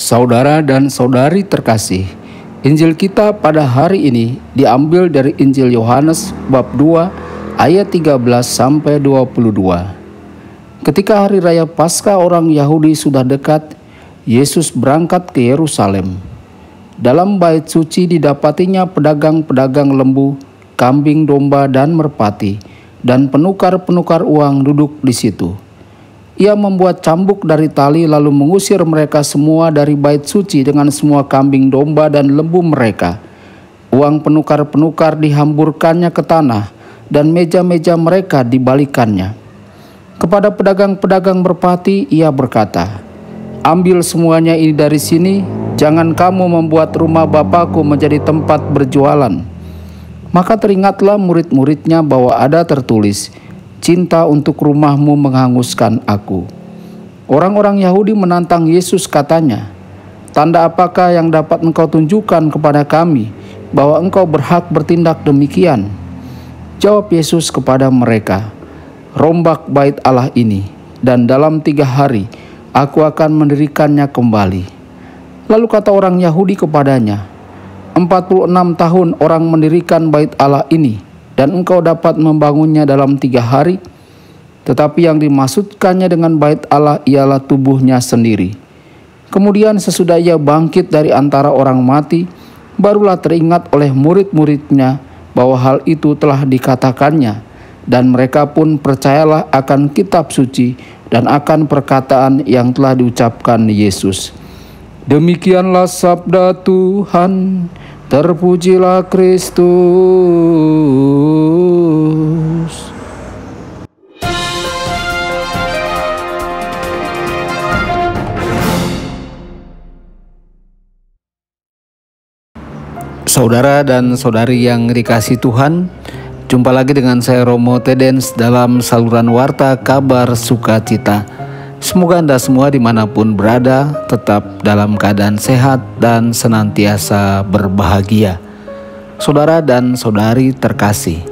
Saudara dan saudari terkasih, Injil kita pada hari ini diambil dari Injil Yohanes bab 2 ayat 13 sampai 22. Ketika hari raya Paskah orang Yahudi sudah dekat, Yesus berangkat ke Yerusalem. Dalam bait suci didapatinya pedagang-pedagang lembu, kambing domba dan merpati, dan penukar-penukar uang duduk di situ. Ia membuat cambuk dari tali lalu mengusir mereka semua dari bait suci dengan semua kambing domba dan lembu mereka. Uang penukar-penukar dihamburkannya ke tanah dan meja-meja mereka dibalikannya. Kepada pedagang-pedagang merpati ia berkata, "Ambil semuanya ini dari sini, jangan kamu membuat rumah Bapakku menjadi tempat berjualan." Maka teringatlah murid-muridnya bahwa ada tertulis, "Cinta untuk rumahmu menghanguskan aku." Orang-orang Yahudi menantang Yesus, katanya, "Tanda apakah yang dapat engkau tunjukkan kepada kami bahwa engkau berhak bertindak demikian?" Jawab Yesus kepada mereka, "Rombak bait Allah ini, dan dalam 3 hari aku akan mendirikannya kembali." Lalu kata orang Yahudi kepadanya, 46 tahun orang mendirikan bait Allah ini, dan engkau dapat membangunnya dalam 3 hari? Tetapi yang dimaksudkannya dengan bait Allah ialah tubuhnya sendiri. Kemudian sesudah ia bangkit dari antara orang mati, barulah teringat oleh murid-muridnya bahwa hal itu telah dikatakannya, dan mereka pun percayalah akan kitab suci dan akan perkataan yang telah diucapkan Yesus. Demikianlah sabda Tuhan. Terpujilah Kristus. Saudara dan saudari yang dikasihi Tuhan, jumpa lagi dengan saya Romo Tedens dalam saluran Warta Kabar Sukacita. Semoga Anda semua dimanapun berada tetap dalam keadaan sehat dan senantiasa berbahagia. Saudara dan saudari terkasih,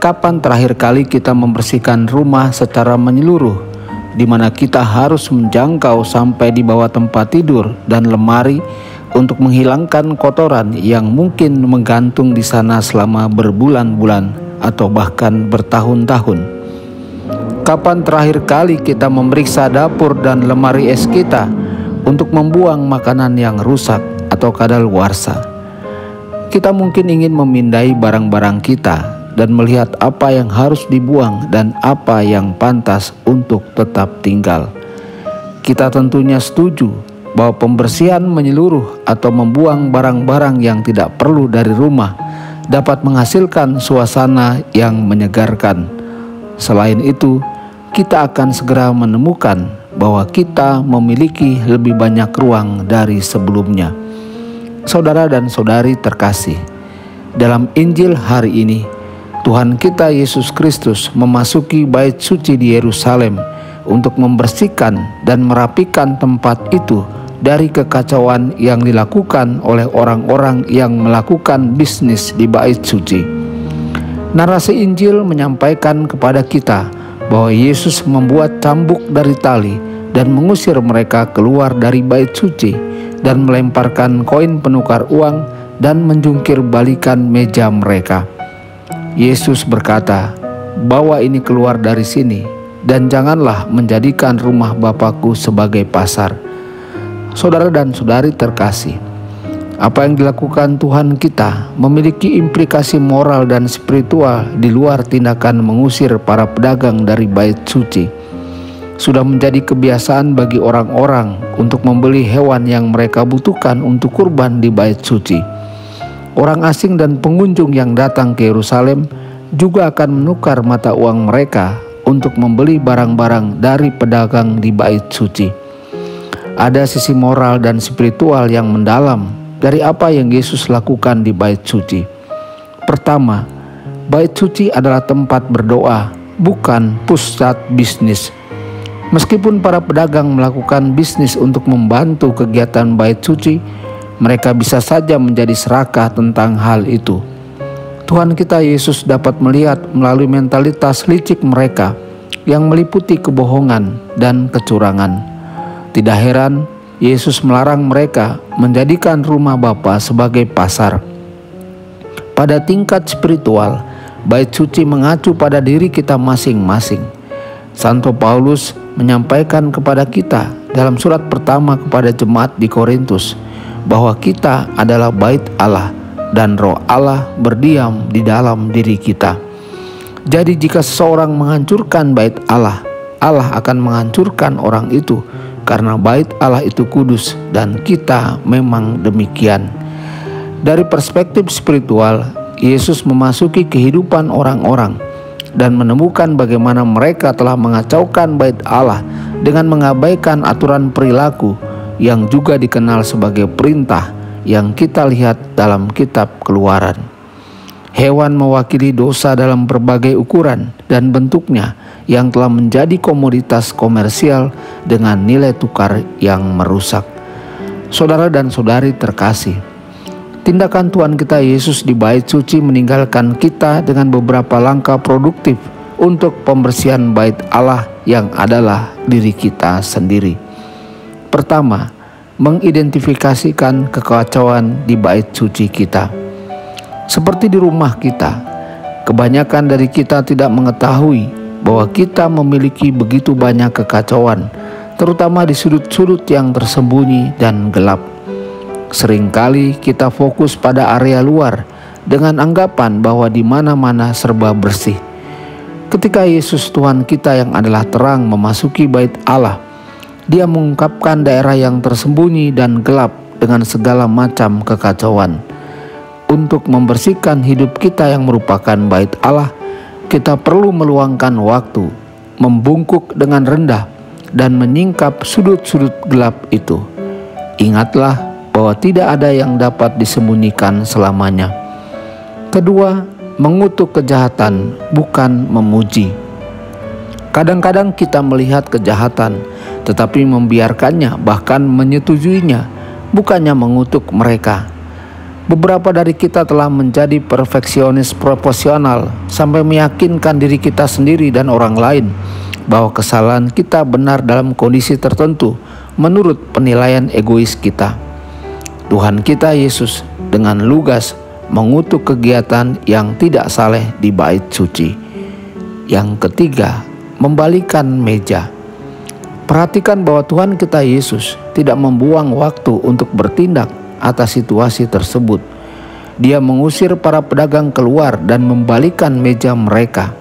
kapan terakhir kali kita membersihkan rumah secara menyeluruh, di mana kita harus menjangkau sampai di bawah tempat tidur dan lemari untuk menghilangkan kotoran yang mungkin menggantung di sana selama berbulan-bulan atau bahkan bertahun-tahun? Kapan terakhir kali kita memeriksa dapur dan lemari es kita untuk membuang makanan yang rusak atau kadaluarsa? Kita mungkin ingin memindai barang-barang kita dan melihat apa yang harus dibuang dan apa yang pantas untuk tetap tinggal. Kita tentunya setuju bahwa pembersihan menyeluruh atau membuang barang-barang yang tidak perlu dari rumah dapat menghasilkan suasana yang menyegarkan. Selain itu, kita akan segera menemukan bahwa kita memiliki lebih banyak ruang dari sebelumnya. Saudara dan saudari terkasih, dalam Injil hari ini, Tuhan kita Yesus Kristus memasuki bait suci di Yerusalem untuk membersihkan dan merapikan tempat itu dari kekacauan yang dilakukan oleh orang-orang yang melakukan bisnis di bait suci. Narasi Injil menyampaikan kepada kita bahwa Yesus membuat cambuk dari tali dan mengusir mereka keluar dari bait suci dan melemparkan koin penukar uang dan menjungkir balikan meja mereka. Yesus berkata, "Bawa ini keluar dari sini dan janganlah menjadikan rumah Bapakku sebagai pasar." Saudara dan saudari terkasih, apa yang dilakukan Tuhan kita memiliki implikasi moral dan spiritual di luar tindakan mengusir para pedagang dari bait suci. Sudah menjadi kebiasaan bagi orang-orang untuk membeli hewan yang mereka butuhkan untuk kurban di bait suci. Orang asing dan pengunjung yang datang ke Yerusalem juga akan menukar mata uang mereka untuk membeli barang-barang dari pedagang di bait suci. Ada sisi moral dan spiritual yang mendalam dari apa yang Yesus lakukan di bait suci. Pertama, bait suci adalah tempat berdoa, bukan pusat bisnis. Meskipun para pedagang melakukan bisnis untuk membantu kegiatan bait suci, mereka bisa saja menjadi serakah tentang hal itu. Tuhan kita Yesus dapat melihat melalui mentalitas licik mereka yang meliputi kebohongan dan kecurangan. Tidak heran Yesus melarang mereka menjadikan rumah Bapa sebagai pasar. Pada tingkat spiritual, bait suci mengacu pada diri kita masing-masing. Santo Paulus menyampaikan kepada kita dalam surat pertama kepada jemaat di Korintus bahwa kita adalah bait Allah dan Roh Allah berdiam di dalam diri kita. Jadi jika seseorang menghancurkan bait Allah, Allah akan menghancurkan orang itu, karena bait Allah itu kudus dan kita memang demikian. Dari perspektif spiritual, Yesus memasuki kehidupan orang-orang dan menemukan bagaimana mereka telah mengacaukan bait Allah dengan mengabaikan aturan perilaku yang juga dikenal sebagai perintah yang kita lihat dalam kitab Keluaran. Hewan mewakili dosa dalam berbagai ukuran dan bentuknya yang telah menjadi komoditas komersial dengan nilai tukar yang merusak. Saudara dan saudari terkasih, tindakan Tuhan kita Yesus di bait suci meninggalkan kita dengan beberapa langkah produktif untuk pembersihan bait Allah yang adalah diri kita sendiri. Pertama, mengidentifikasikan kekacauan di bait suci kita. Seperti di rumah kita, kebanyakan dari kita tidak mengetahui bahwa kita memiliki begitu banyak kekacauan, terutama di sudut-sudut yang tersembunyi dan gelap. Seringkali kita fokus pada area luar dengan anggapan bahwa di mana-mana serba bersih. Ketika Yesus Tuhan kita yang adalah terang memasuki bait Allah, Dia mengungkapkan daerah yang tersembunyi dan gelap dengan segala macam kekacauan. Untuk membersihkan hidup kita yang merupakan bait Allah, kita perlu meluangkan waktu, membungkuk dengan rendah, dan menyingkap sudut-sudut gelap itu. Ingatlah bahwa tidak ada yang dapat disembunyikan selamanya. Kedua, mengutuk kejahatan, bukan memuji. Kadang-kadang kita melihat kejahatan, tetapi membiarkannya, bahkan menyetujuinya, bukannya mengutuk mereka. Beberapa dari kita telah menjadi perfeksionis proporsional sampai meyakinkan diri kita sendiri dan orang lain bahwa kesalahan kita benar dalam kondisi tertentu menurut penilaian egois kita. Tuhan kita Yesus dengan lugas mengutuk kegiatan yang tidak saleh di bait suci. Yang ketiga, membalikan meja. Perhatikan bahwa Tuhan kita Yesus tidak membuang waktu untuk bertindak atas situasi tersebut. Dia mengusir para pedagang keluar dan membalikan meja mereka.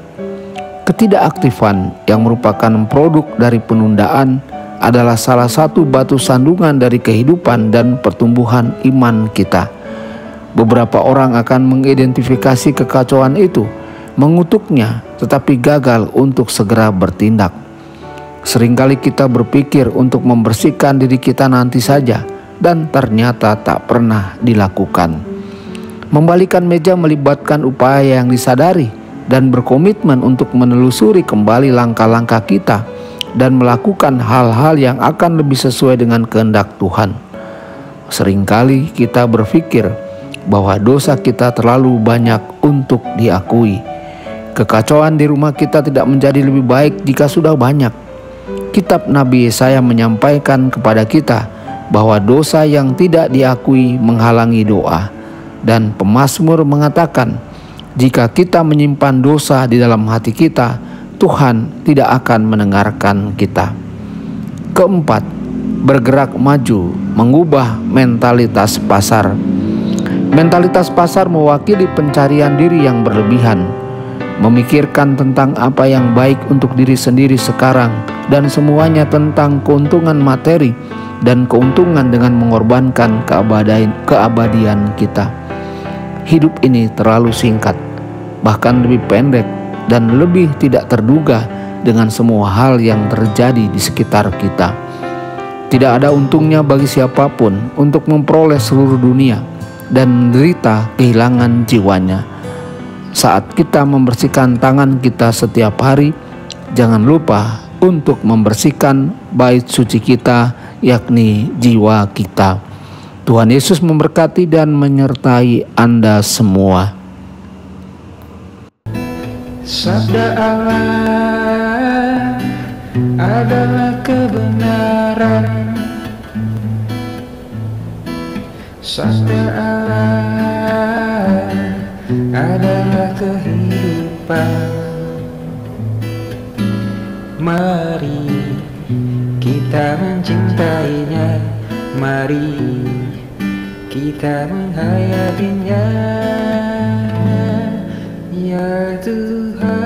Ketidakaktifan yang merupakan produk dari penundaan adalah salah satu batu sandungan dari kehidupan dan pertumbuhan iman kita. Beberapa orang akan mengidentifikasi kekacauan itu, mengutuknya, tetapi gagal untuk segera bertindak. Seringkali kita berpikir untuk membersihkan diri kita nanti saja, dan ternyata tak pernah dilakukan. Membalikan meja melibatkan upaya yang disadari dan berkomitmen untuk menelusuri kembali langkah-langkah kita dan melakukan hal-hal yang akan lebih sesuai dengan kehendak Tuhan. Seringkali kita berpikir bahwa dosa kita terlalu banyak untuk diakui. Kekacauan di rumah kita tidak menjadi lebih baik jika sudah banyak. Kitab Nabi Yesaya menyampaikan kepada kita bahwa dosa yang tidak diakui menghalangi doa. Dan pemazmur mengatakan, jika kita menyimpan dosa di dalam hati kita, Tuhan tidak akan mendengarkan kita. Keempat, bergerak maju, mengubah mentalitas pasar. Mentalitas pasar mewakili pencarian diri yang berlebihan, memikirkan tentang apa yang baik untuk diri sendiri sekarang, dan semuanya tentang keuntungan materi dan keuntungan dengan mengorbankan keabadian kita. Hidup ini terlalu singkat, bahkan lebih pendek dan lebih tidak terduga dengan semua hal yang terjadi di sekitar kita. Tidak ada untungnya bagi siapapun untuk memperoleh seluruh dunia dan menderita kehilangan jiwanya. Saat kita membersihkan tangan kita setiap hari, jangan lupa untuk membersihkan bait suci kita, yakni jiwa kita. Tuhan Yesus memberkati dan menyertai Anda semua. Sabda Allah adalah kebenaran, Sabda Allah adalah kehidupan. Mari kita mencintainya, mari kita menghayatinya. Ya Tuhan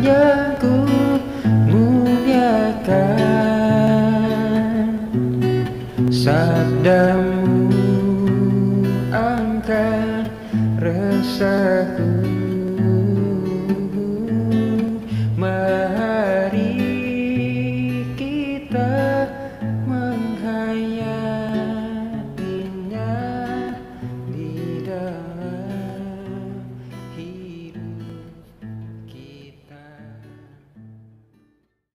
yang ku muliakan, sabdamu angkat resahku.